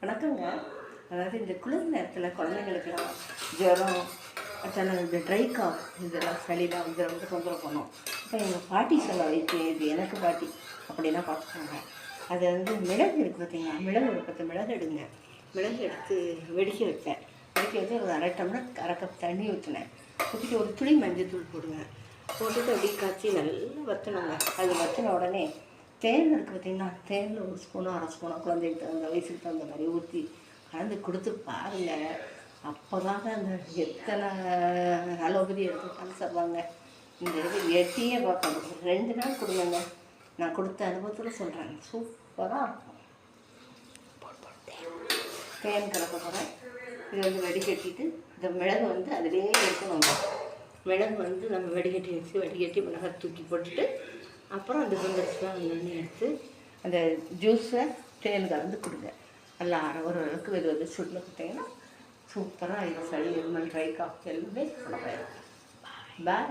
வணக்கங்க. அதாவது இந்த குளிர் நேரத்தில் குழந்தைங்களுக்கெல்லாம் ஜுரம், அடுத்தால இந்த ட்ரை காஃப் இதெல்லாம் சளிலாம் வந்து ரொம்ப தொந்தரவு பண்ணும். இப்போ எங்கள் பாட்டி சொல்ல வைத்து இது எனக்கு பாட்டி அப்படின்னா பார்த்துக்கோங்க. அதை வந்து மிளகு இருக்குது பார்த்தீங்களா, மிளகு ஒரு 10 மிளகு எடுங்க. மிளகு எடுத்து வெடிக்க வச்சேன். வெடிக்க வச்சு ஒரு 1/2 டம்ளர் 1/2 கப் தண்ணி ஊற்றினேன். ஊற்றிட்டு ஒரு துளி மஞ்சள் தூள் போடுங்க. போட்டுட்டு அப்படியே காய்ச்சி நல்லா வற்றணுங்க. அது வற்றின உடனே தேன் இருக்குது பார்த்தீங்கன்னா, தேனில் 1 ஸ்பூனோ 1/2 ஸ்பூனோ குழந்தைக்கு தகுந்த வயசுக்கு தகுந்த மாதிரி ஊற்றி கலந்து கொடுத்து பாருங்கள். அப்போ தாங்க அந்த எத்தனை அலோபதி எடுத்துட்டாலும் சொல்லுவாங்க. இந்த இது எட்டியே பார்க்கணும். 2 நாள் கொடுங்க. நான் கொடுத்த அனுபவத்தில் சொல்கிறேன், சூப்பராக இருக்கும். தேன் கலக்க போகிறேன். இது வந்து வடிகட்டிட்டு இந்த மிளகு வந்து அதிலே இருக்கணும். மிளகு வந்து நம்ம வடிகட்டி வடிகட்டி மிளகாய் தூக்கி போட்டுட்டு அப்புறம் அந்த வெந்தரிசிலாம் எடுத்து அந்த ஜூஸை தேன் கலந்து கொடுங்க. நல்லா ஓரளவுக்கு வெது சுட்டில் கொடுத்தீங்கன்னா சூப்பராக இது சளி இருமல் ட்ரை காஃப் எல்லாமே குணமாயிடும். பாய்.